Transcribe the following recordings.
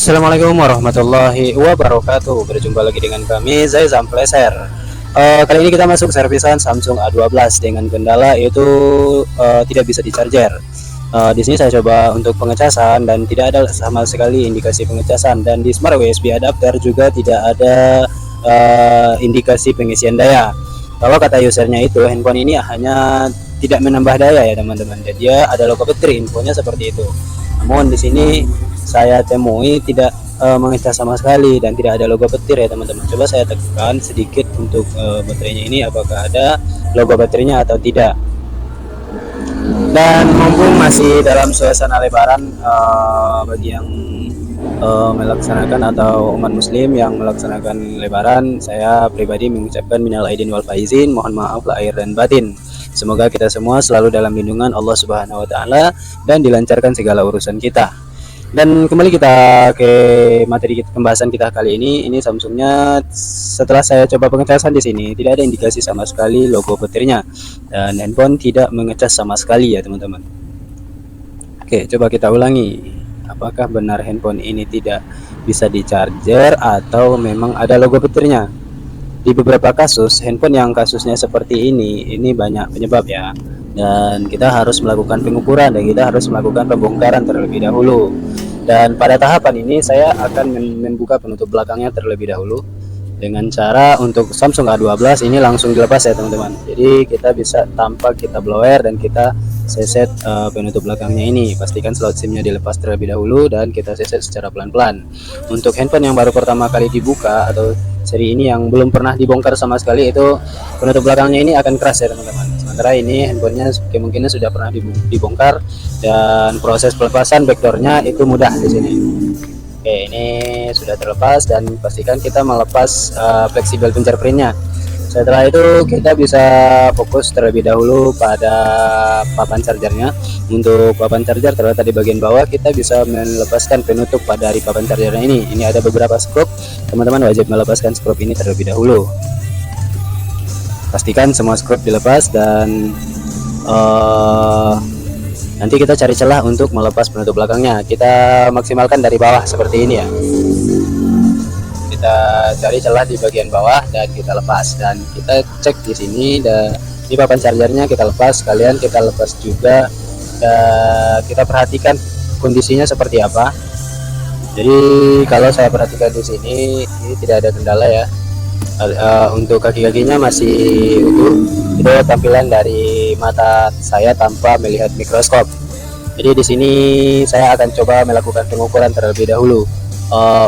Assalamualaikum warahmatullahi wabarakatuh. Berjumpa lagi dengan kami Zaizam Pleasure. Kali ini kita masuk servisan Samsung A12 dengan kendala yaitu tidak bisa di-charger. Di sini saya coba untuk pengecasan dan tidak ada sama sekali indikasi pengecasan, dan di Smart USB adapter juga tidak ada indikasi pengisian daya. Kalau kata usernya itu handphone ini hanya tidak menambah daya ya teman-teman. Dan dia ada logo baterai, infonya seperti itu. Namun di sini saya temui tidak mengecas sama sekali dan tidak ada logo petir ya teman-teman. Coba saya tekan sedikit untuk baterainya ini, apakah ada logo baterainya atau tidak. Dan mumpung masih dalam suasana lebaran, bagi yang melaksanakan atau umat muslim yang melaksanakan lebaran, saya pribadi mengucapkan minal aidin wal faizin, mohon maaf lahir dan batin. Semoga kita semua selalu dalam lindungan Allah Subhanahu wa taala dan dilancarkan segala urusan kita. Dan kembali kita ke materi pembahasan kita kali ini. Ini Samsungnya setelah saya coba pengecasan di sini tidak ada indikasi sama sekali logo baterainya dan handphone tidak mengecas sama sekali ya teman-teman. Oke, coba kita ulangi. Apakah benar handphone ini tidak bisa di charger atau memang ada logo baterainya? Di beberapa kasus handphone yang kasusnya seperti ini banyak penyebab ya. Dan kita harus melakukan pengukuran dan kita harus melakukan pembongkaran terlebih dahulu. Dan pada tahapan ini saya akan membuka penutup belakangnya terlebih dahulu dengan cara untuk Samsung A12 ini langsung dilepas ya teman-teman. Jadi kita bisa tanpa kita blower dan kita seset penutup belakangnya ini. Pastikan slot SIM-nya dilepas terlebih dahulu dan kita seset secara pelan-pelan. Untuk handphone yang baru pertama kali dibuka atau seri ini yang belum pernah dibongkar sama sekali, itu penutup belakangnya ini akan keras ya teman-teman. Sementara ini handphonenya kemungkinan sudah pernah dibongkar dan proses pelepasan backdoornya itu mudah di sini. Oke, ini sudah terlepas dan pastikan kita melepas fleksibel fingerprintnya. Setelah itu kita bisa fokus terlebih dahulu pada papan chargernya. Untuk papan charger terletak di bagian bawah, kita bisa melepaskan penutup pada dari papan chargernya ini. Ini ada beberapa skrup, teman-teman wajib melepaskan skrup ini terlebih dahulu. Pastikan semua skrup dilepas dan nanti kita cari celah untuk melepas penutup belakangnya. Kita maksimalkan dari bawah seperti ini ya. Kita cari celah di bagian bawah dan kita lepas, dan kita cek di sini di papan chargernya kita lepas, sekalian kita lepas juga dan kita perhatikan kondisinya seperti apa. Jadi kalau saya perhatikan di sini ini tidak ada kendala ya. Untuk kaki-kakinya masih utuh. Itu tampilan dari mata saya tanpa melihat mikroskop. Jadi di sini saya akan coba melakukan pengukuran terlebih dahulu.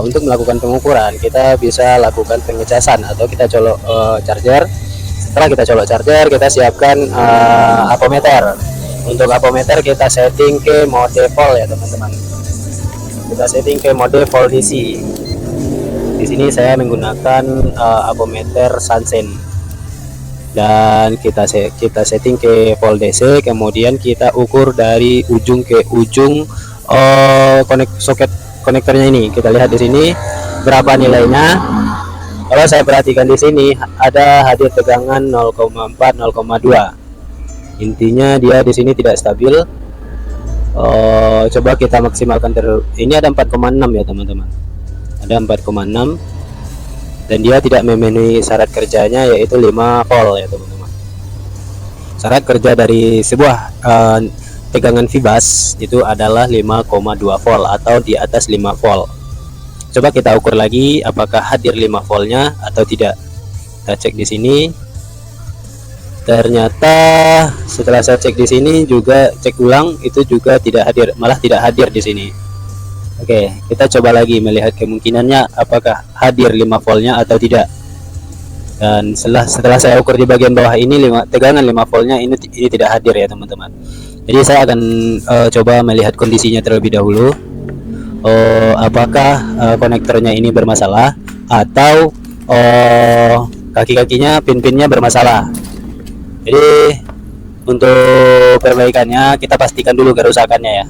Untuk melakukan pengukuran kita bisa lakukan pengecasan atau kita colok charger. Setelah kita colok charger, kita siapkan apometer. Untuk apometer kita setting ke mode volt ya teman-teman. Kita setting ke mode volt DC. Di sini saya menggunakan apometer Sansen dan kita setting ke volt DC, kemudian kita ukur dari ujung ke ujung soket konektornya ini. Kita lihat di sini berapa nilainya. Kalau saya perhatikan di sini ada hadir tegangan 0,4 0,2. Intinya dia di sini tidak stabil. Coba kita maksimalkan ini ada 4,6 ya teman-teman. Ada 4,6 dan dia tidak memenuhi syarat kerjanya yaitu 5 volt ya teman-teman. Syarat kerja dari sebuah tegangan fibas itu adalah 5,2 volt atau di atas 5 volt. Coba kita ukur lagi apakah hadir 5 voltnya atau tidak. Kita cek di sini. Ternyata setelah saya cek di sini juga cek ulang itu juga tidak hadir, malah tidak hadir di sini. Oke, kita coba lagi melihat kemungkinannya apakah hadir 5 voltnya atau tidak. Dan setelah saya ukur di bagian bawah ini tegangan 5 voltnya ini tidak hadir ya teman-teman. Jadi saya akan coba melihat kondisinya terlebih dahulu. Apakah konektornya ini bermasalah atau kaki-kakinya pin-pinnya bermasalah. Jadi untuk perbaikannya kita pastikan dulu kerusakannya ya,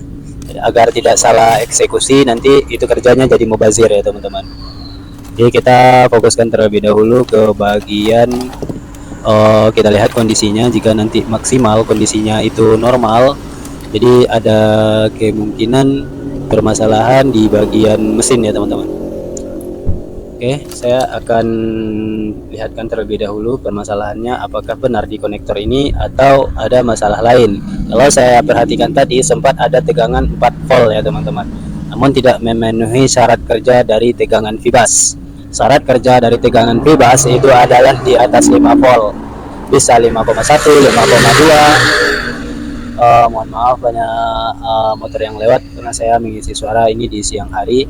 agar tidak salah eksekusi nanti itu kerjanya jadi mubazir ya teman-teman. Jadi kita fokuskan terlebih dahulu ke bagian kita lihat kondisinya. Jika nanti maksimal kondisinya itu normal, jadi ada kemungkinan permasalahan di bagian mesin ya teman-teman. Oke, saya akan lihatkan terlebih dahulu permasalahannya, apakah benar di konektor ini atau ada masalah lain. Kalau saya perhatikan tadi sempat ada tegangan 4 volt ya teman-teman, namun tidak memenuhi syarat kerja dari tegangan fibas. Syarat kerja dari tegangan fibas itu adalah di atas 5 volt, bisa 5,1, 5,2. Mohon maaf banyak motor yang lewat karena saya mengisi suara ini di siang hari,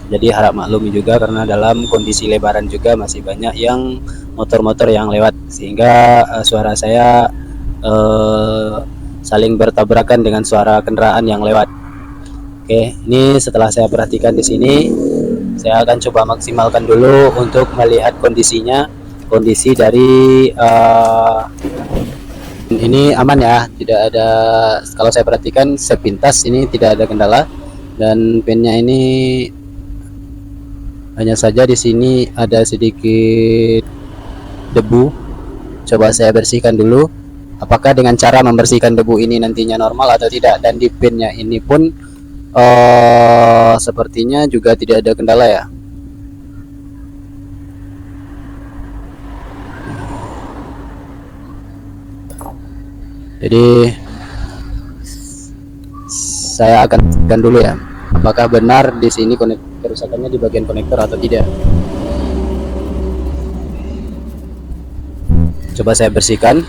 jadi harap maklumi juga karena dalam kondisi lebaran juga masih banyak yang motor-motor yang lewat, sehingga suara saya saling bertabrakan dengan suara kendaraan yang lewat. Oke, ini setelah saya perhatikan di sini, saya akan coba maksimalkan dulu untuk melihat kondisinya. Kondisi dari ini aman ya, tidak ada, kalau saya perhatikan sepintas ini tidak ada kendala, dan pinnya ini hanya saja di sini ada sedikit debu. Coba saya bersihkan dulu, apakah dengan cara membersihkan debu ini nantinya normal atau tidak. Dan di pinnya ini pun sepertinya juga tidak ada kendala ya. Jadi saya akan cek dulu ya, apakah benar di sini kerusakannya di bagian konektor atau tidak. Coba saya bersihkan.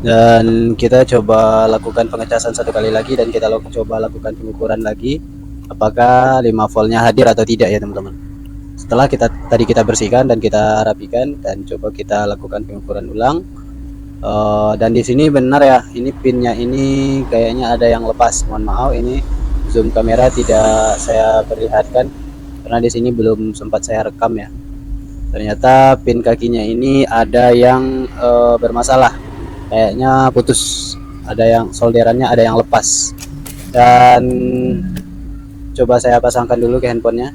Dan kita coba lakukan pengecasan satu kali lagi, dan kita coba lakukan pengukuran lagi apakah 5 voltnya hadir atau tidak ya teman-teman. Setelah tadi kita bersihkan dan kita rapikan, dan coba kita lakukan pengukuran ulang. Dan di sini benar ya, ini pinnya ini kayaknya ada yang lepas. Mohon maaf, ini zoom kamera tidak saya perlihatkan karena di sini belum sempat saya rekam ya. Ternyata pin kakinya ini ada yang bermasalah, kayaknya putus, ada yang solderannya ada yang lepas. Dan coba saya pasangkan dulu ke handphonenya,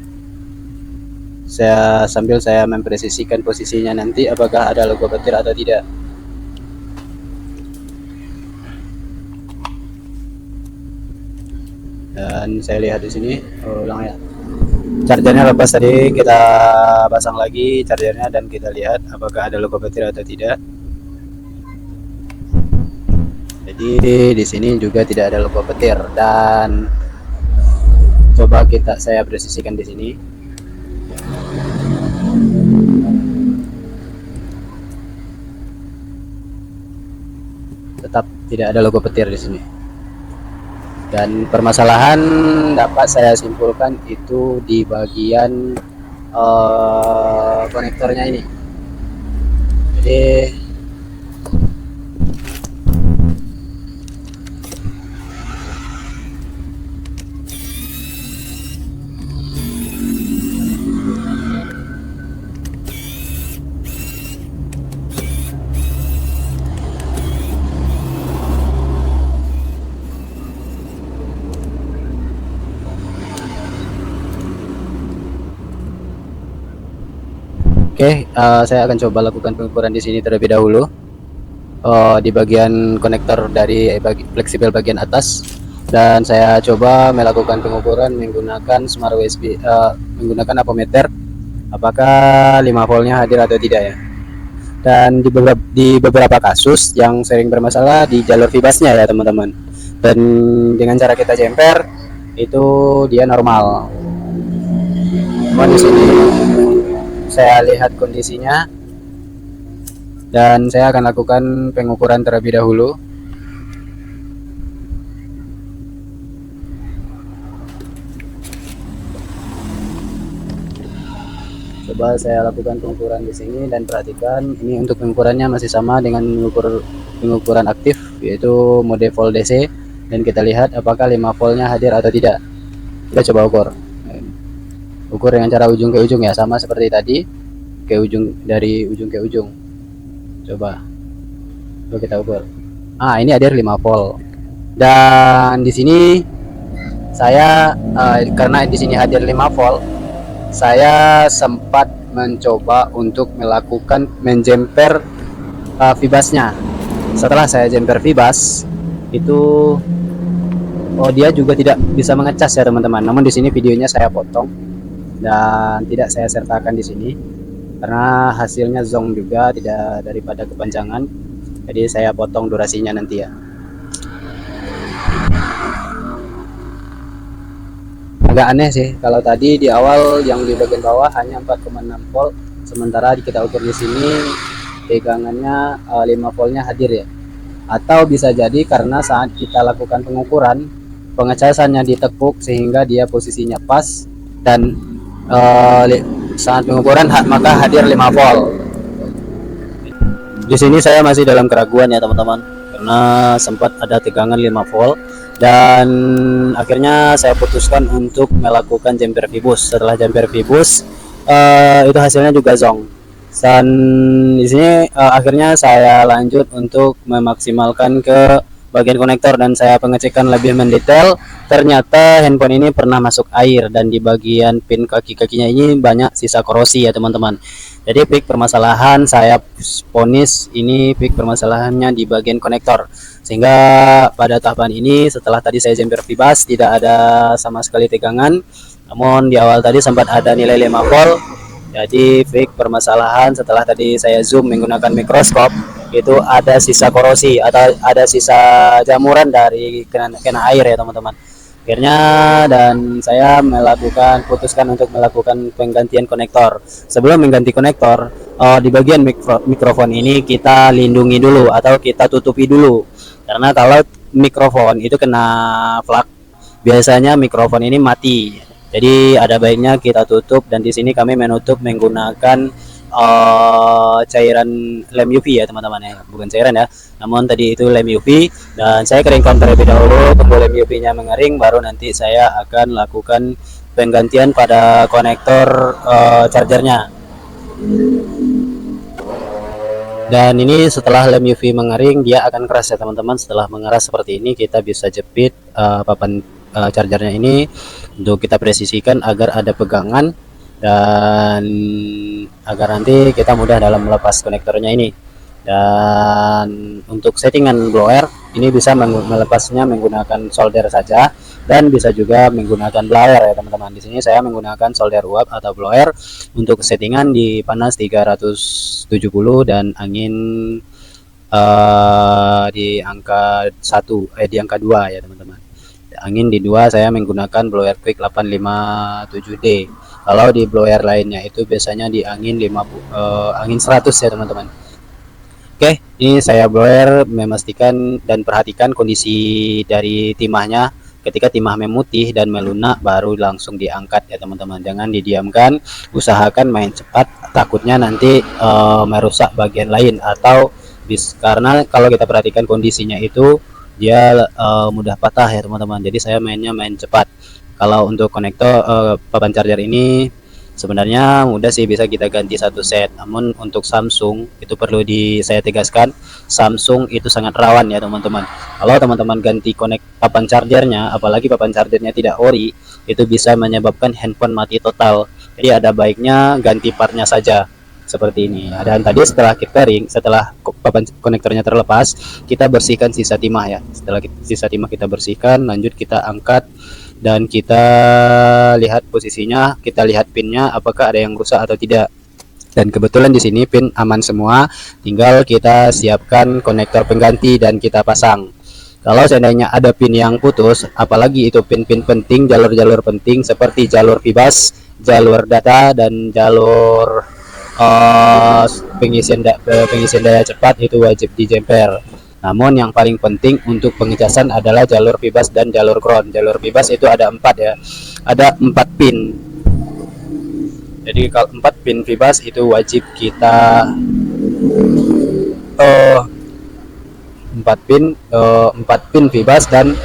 sambil saya mempresisikan posisinya nanti apakah ada logo petir atau tidak. Dan saya lihat di sini ulang ya, chargernya lepas, tadi kita pasang lagi chargernya dan kita lihat apakah ada logo petir atau tidak. Jadi di sini juga tidak ada logo petir. Dan coba saya presisikan di sini. Tetap tidak ada logo petir di sini. Dan permasalahan dapat saya simpulkan itu di bagian konektornya ini. Jadi Oke, saya akan coba lakukan pengukuran di sini terlebih dahulu. Di bagian konektor dari fleksibel bagian atas, dan saya coba melakukan pengukuran menggunakan smart USB, menggunakan apometer, apakah 5 voltnya hadir atau tidak ya. Dan di beberapa kasus yang sering bermasalah di jalur fibasnya ya teman-teman, dan dengan cara kita jemper itu dia normal. Cuman di sini saya lihat kondisinya, dan saya akan lakukan pengukuran terlebih dahulu. Coba saya lakukan pengukuran di sini, dan perhatikan ini untuk pengukurannya masih sama dengan pengukuran aktif, yaitu mode volt DC, dan kita lihat apakah 5 voltnya hadir atau tidak. Kita coba ukur dengan cara ujung ke ujung ya, sama seperti tadi. ke ujung, dari ujung ke ujung. Coba kita ukur. Ini hadir 5 volt. Dan di sini saya karena di sini hadir 5 volt, saya sempat mencoba untuk melakukan menjemper fibasnya. Setelah saya jemper fibas itu, dia juga tidak bisa mengecas ya teman-teman. Namun di sini videonya saya potong dan tidak saya sertakan di sini karena hasilnya zong juga, tidak daripada kepanjangan. Jadi saya potong durasinya nanti ya. Agak aneh sih kalau tadi di awal yang di bagian bawah hanya 4,6 volt, sementara kita ukur di sini tegangannya 5 voltnya hadir ya. Atau bisa jadi karena saat kita lakukan pengukuran, pengecasannya ditekuk sehingga dia posisinya pas, dan saat pengukuran maka hadir 5 volt. Di sini saya masih dalam keraguan ya teman-teman, karena sempat ada tegangan 5 volt dan akhirnya saya putuskan untuk melakukan jemper fibus. Setelah jemper fibus itu hasilnya juga zong. Dan di sini akhirnya saya lanjut untuk memaksimalkan ke bagian konektor dan saya pengecekan lebih mendetail. Ternyata handphone ini pernah masuk air dan di bagian pin kaki-kakinya ini banyak sisa korosi ya teman-teman. Jadi peak permasalahan saya ponis ini peak permasalahannya di bagian konektor, sehingga pada tahapan ini setelah tadi saya jemper fibas tidak ada sama sekali tegangan, namun di awal tadi sempat ada nilai 5 volt. Jadi peak permasalahan setelah tadi saya zoom menggunakan mikroskop, itu ada sisa korosi atau ada sisa jamuran dari kena air ya teman-teman. Akhirnya dan saya putuskan untuk melakukan penggantian konektor. Sebelum mengganti konektor, di bagian mikrofon ini kita lindungi dulu atau kita tutupi dulu, karena kalau mikrofon itu kena flak biasanya mikrofon ini mati. Jadi ada baiknya kita tutup, dan di sini kami menutup menggunakan cairan lem UV ya teman-teman ya, bukan cairan ya, namun tadi itu lem UV, dan saya keringkan terlebih dahulu, tunggu lem UV nya mengering baru nanti saya akan lakukan penggantian pada konektor chargernya. Dan ini setelah lem UV mengering dia akan keras ya teman-teman. Setelah mengeras seperti ini kita bisa jepit papan chargernya ini untuk kita presisikan agar ada pegangan dan agar nanti kita mudah dalam melepas konektornya ini. Dan untuk settingan blower ini bisa melepasnya menggunakan solder saja dan bisa juga menggunakan blower ya teman-teman. Di sini saya menggunakan solder uap atau blower untuk settingan di panas 370 dan angin di angka 2 ya teman-teman. Angin di 2 saya menggunakan blower quick 857D. Kalau di blower lainnya itu biasanya di angin 100 ya teman-teman. Oke, ini saya blower memastikan dan perhatikan kondisi dari timahnya. Ketika timah memutih dan melunak baru langsung diangkat ya teman-teman. Jangan didiamkan, usahakan main cepat, takutnya nanti merusak bagian lain atau karena kalau kita perhatikan kondisinya itu dia mudah patah ya teman-teman. Jadi saya main cepat. Kalau untuk konektor papan charger ini sebenarnya mudah sih, bisa kita ganti satu set. Namun untuk Samsung itu perlu saya tegaskan, Samsung itu sangat rawan ya teman-teman. Kalau teman-teman ganti papan chargernya, apalagi papan chargernya tidak ori, itu bisa menyebabkan handphone mati total. Jadi ada baiknya ganti partnya saja seperti ini. Dan tadi setelah papan konektornya terlepas, kita bersihkan sisa timah ya. Setelah sisa timah kita bersihkan, lanjut kita angkat dan kita lihat posisinya, kita lihat pinnya apakah ada yang rusak atau tidak. Dan kebetulan di sini pin aman semua, tinggal kita siapkan konektor pengganti dan kita pasang. Kalau seandainya ada pin yang putus, apalagi itu pin-pin penting, jalur-jalur penting seperti jalur fibas, jalur data dan jalur pengisian daya cepat, itu wajib dijemper. Namun yang paling penting untuk pengecasan adalah jalur fibas dan jalur ground. Jalur fibas itu ada 4 ya, ada 4 pin. Jadi kalau 4 pin fibas itu wajib kita 4 pin fibas dan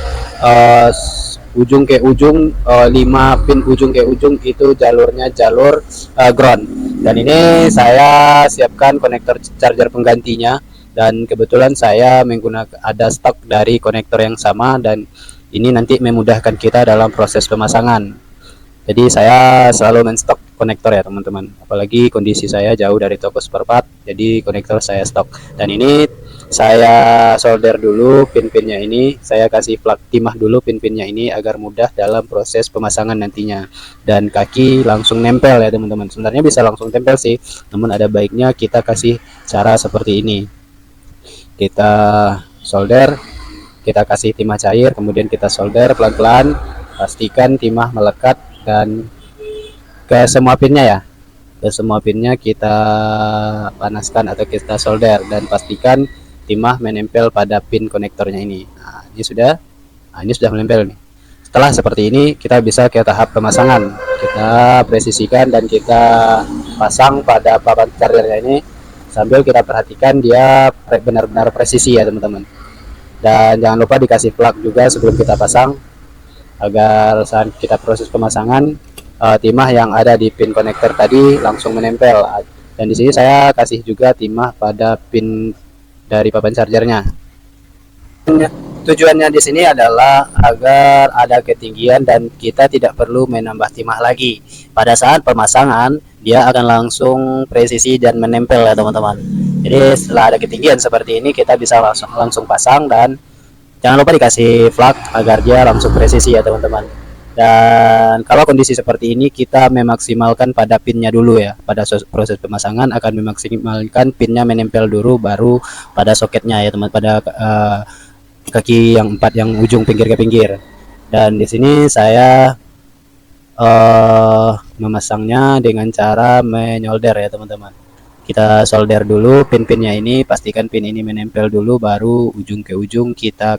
ujung ke ujung 5 pin ujung ke ujung itu jalurnya jalur ground. Dan ini saya siapkan konektor charger penggantinya, dan kebetulan saya menggunakan ada stok dari konektor yang sama, dan ini nanti memudahkan kita dalam proses pemasangan. Jadi saya selalu menstok konektor ya teman-teman. Apalagi kondisi saya jauh dari toko spare part, jadi konektor saya stok. Dan ini saya solder dulu pin-pinnya ini, saya kasih plug timah dulu pin-pinnya ini agar mudah dalam proses pemasangan nantinya. Dan kaki langsung nempel ya teman-teman. Sebenarnya bisa langsung tempel sih, namun ada baiknya kita kasih cara seperti ini. Kita solder, kita kasih timah cair, kemudian kita solder pelan-pelan, pastikan timah melekat dan ke semua pinnya ya, ke semua pinnya kita panaskan atau kita solder, dan pastikan timah menempel pada pin konektornya ini. Nah, ini sudah menempel nih. Setelah seperti ini kita bisa ke tahap pemasangan. Kita presisikan dan kita pasang pada papan chargernya ini, sambil kita perhatikan dia benar-benar presisi ya teman-teman. Dan jangan lupa dikasih plug juga sebelum kita pasang, agar saat kita proses pemasangan timah yang ada di pin konektor tadi langsung menempel. Dan di sini saya kasih juga timah pada pin dari papan chargernya. Tujuannya di sini adalah agar ada ketinggian dan kita tidak perlu menambah timah lagi. Pada saat pemasangan dia akan langsung presisi dan menempel ya teman-teman. Jadi setelah ada ketinggian seperti ini kita bisa langsung pasang, dan jangan lupa dikasih plug agar dia langsung presisi ya teman-teman. Dan kalau kondisi seperti ini kita memaksimalkan pada pinnya dulu ya. Pada proses pemasangan akan memaksimalkan pinnya menempel dulu, baru pada soketnya ya teman, pada kaki yang 4 yang ujung pinggir ke pinggir. Dan di sini saya memasangnya dengan cara menyolder ya teman-teman. Kita solder dulu pin-pinnya ini, pastikan pin ini menempel dulu, baru ujung ke ujung kita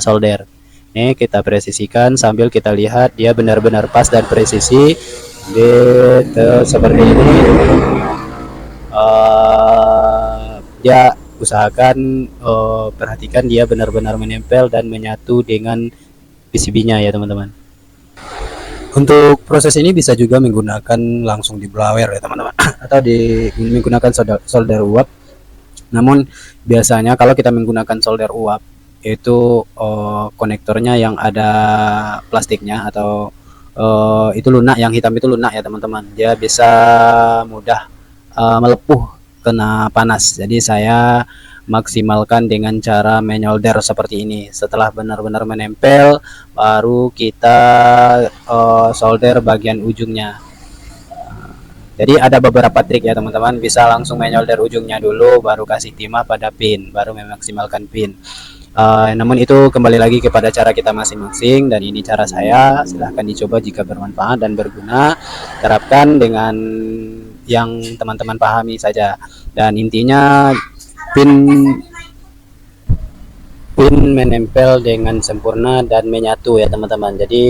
solder. Ini kita presisikan sambil kita lihat dia benar-benar pas dan presisi. Seperti ini. Ya usahakan perhatikan dia benar-benar menempel dan menyatu dengan PCB-nya ya teman-teman. Untuk proses ini bisa juga menggunakan langsung di blower ya teman-teman, atau menggunakan solder uap. Namun biasanya kalau kita menggunakan solder uap itu konektornya yang ada plastiknya atau itu lunak, yang hitam itu lunak ya teman-teman. Dia bisa mudah melepuh kena panas. Jadi saya maksimalkan dengan cara menyolder seperti ini. Setelah benar-benar menempel, baru kita solder bagian ujungnya. Jadi ada beberapa trik ya teman-teman, bisa langsung menyolder ujungnya dulu, baru kasih timah pada pin, baru memaksimalkan pin. Namun itu kembali lagi kepada cara kita masing-masing, dan ini cara saya. Silahkan dicoba jika bermanfaat dan berguna, terapkan dengan yang teman-teman pahami saja. Dan intinya pin menempel dengan sempurna dan menyatu ya teman-teman, jadi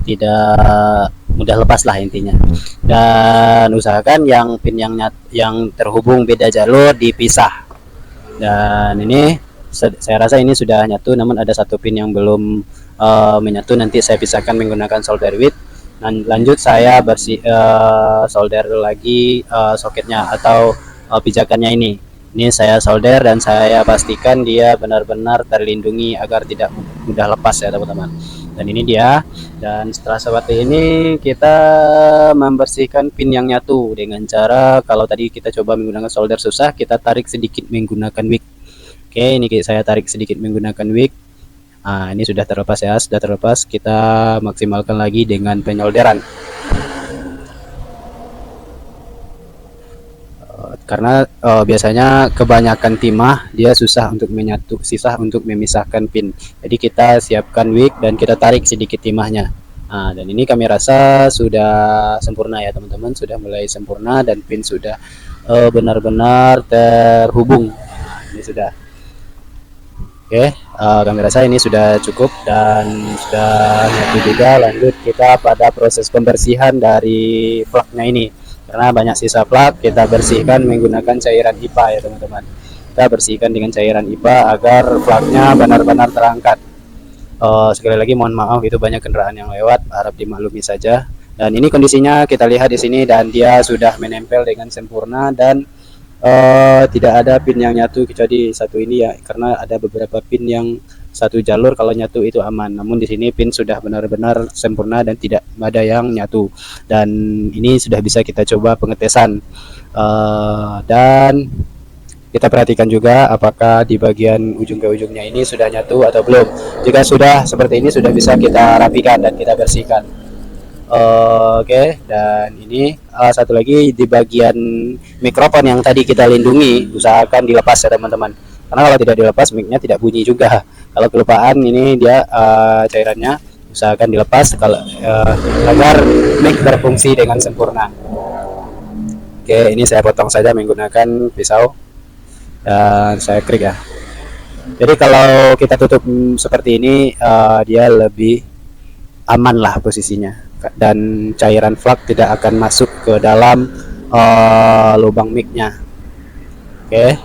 tidak mudah lepas lah intinya. Dan usahakan yang pin yang terhubung beda jalur dipisah. Dan ini saya rasa ini sudah nyatu, namun ada satu pin yang belum menyatu. Nanti saya pisahkan menggunakan solder width. Dan lanjut saya solder lagi soketnya atau pijakannya ini. Ini saya solder dan saya pastikan dia benar-benar terlindungi agar tidak mudah lepas ya teman-teman. Dan ini dia. Dan setelah seperti ini kita membersihkan pin yang nyatu dengan cara, kalau tadi kita coba menggunakan solder susah, kita tarik sedikit menggunakan wick. Oke, ini saya tarik sedikit menggunakan wick. Nah, ini sudah terlepas ya, sudah terlepas. Kita maksimalkan lagi dengan penyolderan. Karena biasanya kebanyakan timah dia susah untuk menyatu, susah untuk memisahkan pin. Jadi kita siapkan wick dan kita tarik sedikit timahnya. Nah, dan ini kami rasa sudah sempurna ya teman-teman, sudah mulai sempurna dan pin sudah benar-benar terhubung. Nah, ini sudah. Oke, kami rasa ini sudah cukup dan sudah nyatu juga. Lanjut kita pada proses pembersihan dari plugnya ini. Karena banyak sisa plug, kita bersihkan menggunakan cairan IPA ya teman-teman. Kita bersihkan dengan cairan IPA agar plugnya benar-benar terangkat. Sekali lagi mohon maaf, itu banyak kendaraan yang lewat, harap dimaklumi saja. Dan ini kondisinya kita lihat di sini, dan dia sudah menempel dengan sempurna, dan tidak ada pin yang nyatu kecuali satu ini ya, karena ada beberapa pin yang satu jalur kalau nyatu itu aman. Namun di sini pin sudah benar-benar sempurna dan tidak ada yang nyatu. Dan ini sudah bisa kita coba pengetesan. Dan kita perhatikan juga apakah di bagian ujung ke ujungnya ini sudah nyatu atau belum. Jika sudah seperti ini, sudah bisa kita rapikan dan kita bersihkan. Oke, dan ini satu lagi di bagian mikrofon yang tadi kita lindungi, usahakan dilepas ya teman-teman. Karena kalau tidak dilepas, mic-nya tidak bunyi juga. Kalau kelupaan, ini dia cairannya, usahakan dilepas kalau agar mic berfungsi dengan sempurna. Oke, ini saya potong saja menggunakan pisau dan saya klik ya. Jadi kalau kita tutup seperti ini, dia lebih aman lah posisinya, dan cairan flak tidak akan masuk ke dalam lubang mic-nya. Oke,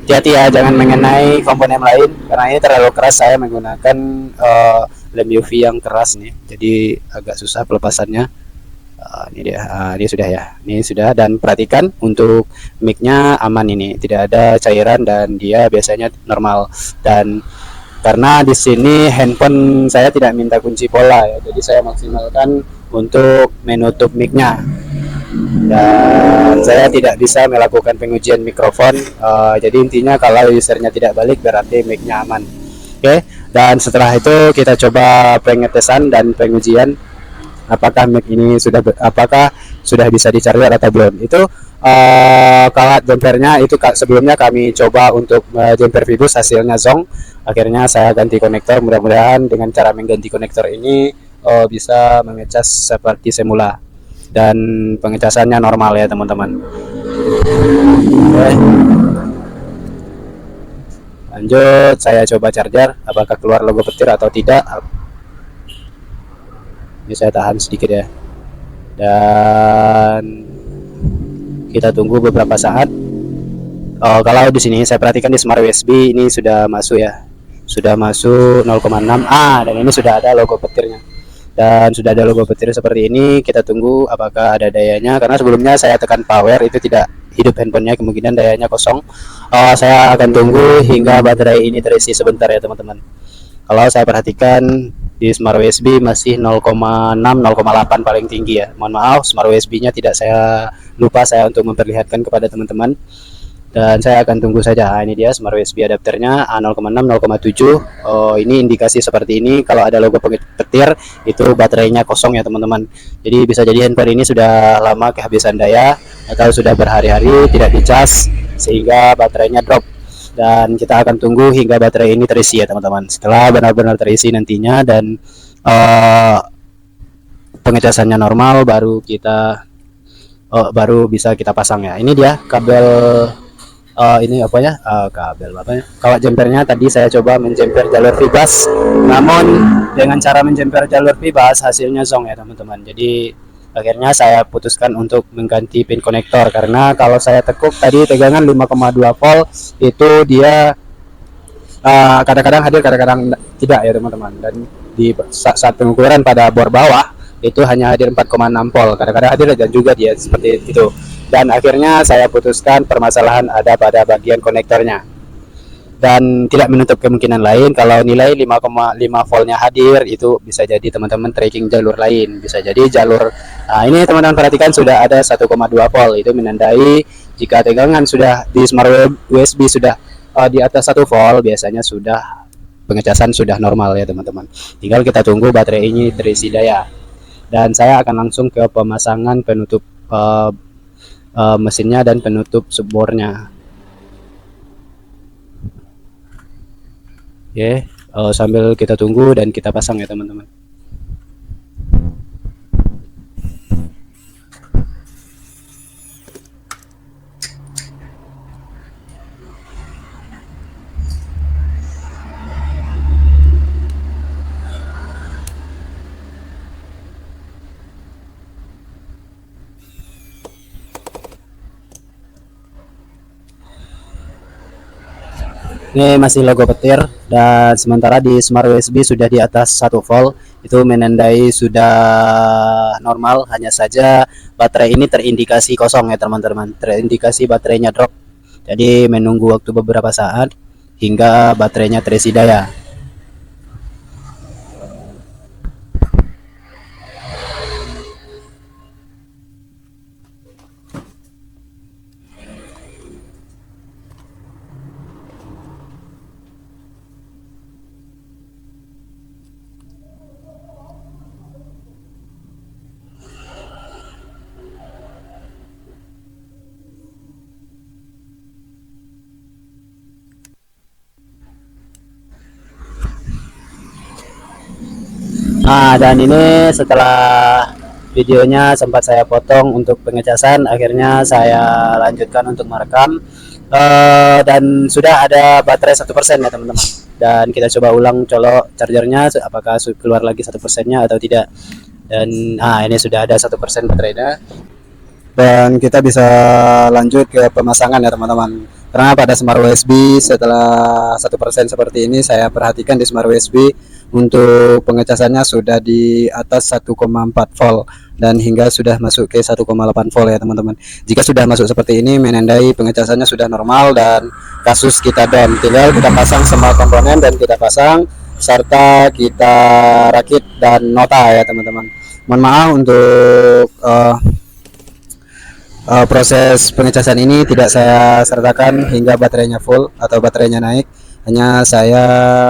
hati-hati ya, jangan mengenai komponen lain karena ini terlalu keras. Saya menggunakan lem UV yang keras nih, jadi agak susah pelepasannya. Ini dia, ini sudah ya, ini sudah. Dan perhatikan untuk mic-nya aman, ini tidak ada cairan dan dia biasanya normal. Dan karena di sini handphone saya tidak minta kunci pola ya, jadi saya maksimalkan untuk menutup mic-nya, dan saya tidak bisa melakukan pengujian mikrofon. Jadi intinya kalau usernya tidak balik berarti mic-nya aman. Oke, dan setelah itu kita coba pengetesan dan pengujian apakah mic ini apakah sudah bisa di-charger atau belum. Itu kawat jumpernya itu sebelumnya kami coba untuk jumper Vibus, hasilnya zong. Akhirnya saya ganti konektor, mudah-mudahan dengan cara mengganti konektor ini bisa mengecas seperti semula dan pengecasannya normal ya teman-teman. Lanjut, saya coba charger apakah keluar logo petir atau tidak. Ini saya tahan sedikit ya, dan kita tunggu beberapa saat. Kalau di sini saya perhatikan di Smart USB ini sudah masuk ya, sudah masuk 0,6 dan ini sudah ada logo petirnya. Dan sudah ada logo petir seperti ini, kita tunggu apakah ada dayanya, karena sebelumnya saya tekan power itu tidak hidup handphonenya, kemungkinan dayanya kosong. Saya akan tunggu hingga baterai ini terisi sebentar ya teman-teman. Kalau saya perhatikan di Smart USB masih 0,6 0,8 paling tinggi ya. Mohon maaf, Smart USB-nya tidak saya lupa saya untuk memperlihatkan kepada teman-teman. Dan saya akan tunggu saja. Ini dia Smart USB adapternya A0,6 0,7. Ini indikasi seperti ini. Kalau ada logo petir itu baterainya kosong ya teman-teman. Jadi bisa jadi handphone ini sudah lama kehabisan daya atau sudah berhari-hari tidak dicas sehingga baterainya drop. Dan kita akan tunggu hingga baterai ini terisi ya teman-teman. Setelah benar-benar terisi nantinya dan pengecasannya normal, baru bisa kita pasang ya. Ini dia kabel ini apanya, kabel apanya, kawat jumpernya. Tadi saya coba menjumper jalur Vibus, namun dengan cara menjumper jalur Vibus hasilnya zong ya teman-teman. Jadi akhirnya saya putuskan untuk mengganti pin konektor, karena kalau saya tekuk tadi tegangan 5,2 volt itu dia kadang-kadang hadir, kadang-kadang tidak ya teman-teman. Dan di saat pengukuran pada bor bawah itu hanya hadir 4,6 volt, kadang-kadang hadir dan juga dia seperti itu. Dan akhirnya saya putuskan permasalahan ada pada bagian konektornya, dan tidak menutup kemungkinan lain kalau nilai 5,5 voltnya hadir, itu bisa jadi teman-teman tracking jalur lain, bisa jadi jalur. Nah ini teman-teman perhatikan sudah ada 1,2 volt, itu menandai jika tegangan sudah di Smart USB sudah di atas 1 volt, biasanya sudah pengecasan sudah normal ya teman-teman. Tinggal kita tunggu baterai ini terisi daya, dan saya akan langsung ke pemasangan penutup mesinnya dan penutup subbornya. Oke, sambil kita tunggu dan kita pasang ya teman-teman. Ini masih logo petir, dan sementara di Smart USB sudah di atas 1 volt, itu menandai sudah normal. Hanya saja baterai ini terindikasi kosong ya teman-teman, terindikasi baterainya drop. Jadi menunggu waktu beberapa saat hingga baterainya terisi daya. Nah, dan ini setelah videonya sempat saya potong untuk pengecasan, akhirnya saya lanjutkan untuk merekam. Dan sudah ada baterai 1% ya teman-teman. Dan kita coba ulang colok chargernya, apakah keluar lagi 1%-nya atau tidak. Dan ini sudah ada 1% baterainya. Dan kita bisa lanjut ke pemasangan ya teman-teman. Karena pada Smart USB setelah 1% seperti ini, saya perhatikan di Smart USB untuk pengecasannya sudah di atas 1,4 volt dan hingga sudah masuk ke 1,8 volt ya teman-teman. Jika sudah masuk seperti ini, menandai pengecasannya sudah normal dan kasus kita down. Tinggal kita pasang semua komponen dan kita pasang serta kita rakit dan nota ya teman-teman. Mohon maaf untuk proses pengecasan ini tidak saya sertakan hingga baterainya full atau baterainya naik. Hanya saya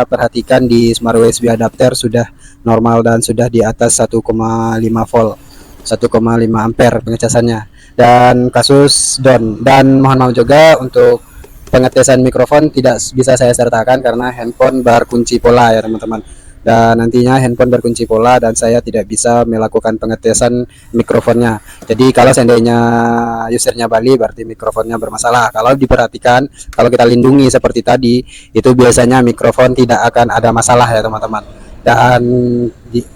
perhatikan di Smart USB adapter sudah normal dan sudah di atas 1,5 volt, 1,5 ampere pengecasannya, dan kasus down. Dan mohon maaf juga untuk pengetesan mikrofon tidak bisa saya sertakan karena handphone berkunci pola ya teman-teman. Dan nantinya handphone berkunci pola dan saya tidak bisa melakukan pengetesan mikrofonnya. Jadi kalau seandainya usernya Bali berarti mikrofonnya bermasalah. Kalau diperhatikan, kalau kita lindungi seperti tadi, itu biasanya mikrofon tidak akan ada masalah ya teman-teman, dan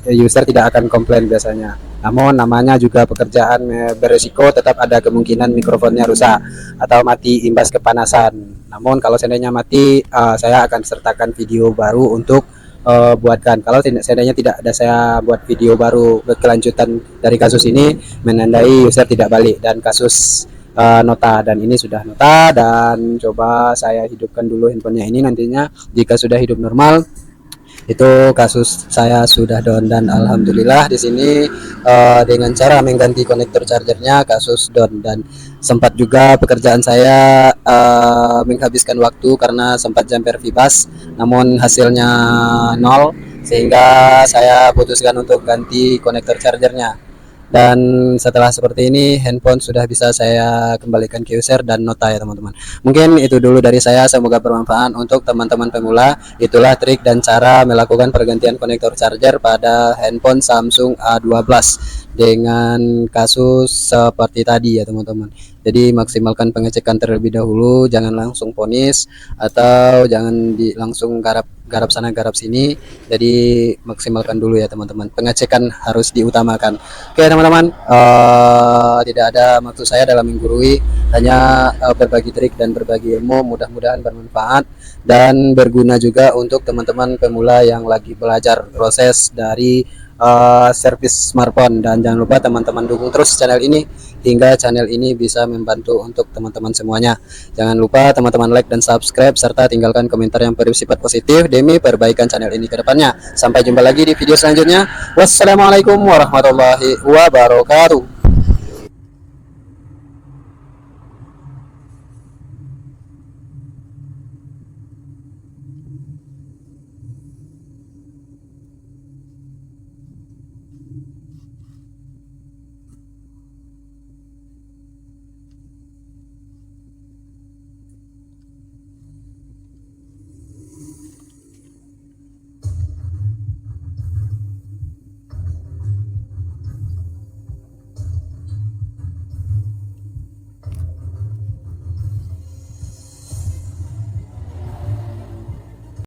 user tidak akan komplain biasanya. Namun namanya juga pekerjaan beresiko, tetap ada kemungkinan mikrofonnya rusak atau mati imbas kepanasan. Namun kalau seandainya mati, saya akan sertakan video baru untuk buatkan. Kalau seandainya tidak ada, saya buat video baru berkelanjutan dari kasus ini, menandai user tidak balik dan kasus nota. Dan ini sudah nota, dan coba saya hidupkan dulu handphonenya ini. Nantinya jika sudah hidup normal, itu kasus saya sudah down. Dan alhamdulillah di sini dengan cara mengganti konektor chargernya kasus down. Dan sempat juga pekerjaan saya menghabiskan waktu karena sempat jumper VBus, namun hasilnya nol, sehingga saya putuskan untuk ganti konektor chargernya. Dan setelah seperti ini, handphone sudah bisa saya kembalikan ke user dan nota ya teman-teman. Mungkin itu dulu dari saya, semoga bermanfaat untuk teman-teman pemula. Itulah trik dan cara melakukan pergantian konektor charger pada handphone Samsung A12 dengan kasus seperti tadi ya teman-teman. Jadi maksimalkan pengecekan terlebih dahulu, jangan langsung ponis atau jangan langsung garap sana garap sini. Jadi maksimalkan dulu ya teman-teman, pengecekan harus diutamakan. Oke teman-teman, tidak ada maksud saya dalam menggurui, hanya berbagi trik dan berbagi ilmu. Mudah-mudahan bermanfaat dan berguna juga untuk teman-teman pemula yang lagi belajar proses dari servis smartphone. Dan jangan lupa teman-teman dukung terus channel ini hingga channel ini bisa membantu untuk teman-teman semuanya. Jangan lupa teman-teman like dan subscribe serta tinggalkan komentar yang bersifat positif demi perbaikan channel ini ke depannya. Sampai jumpa lagi di video selanjutnya. Wassalamualaikum warahmatullahi wabarakatuh.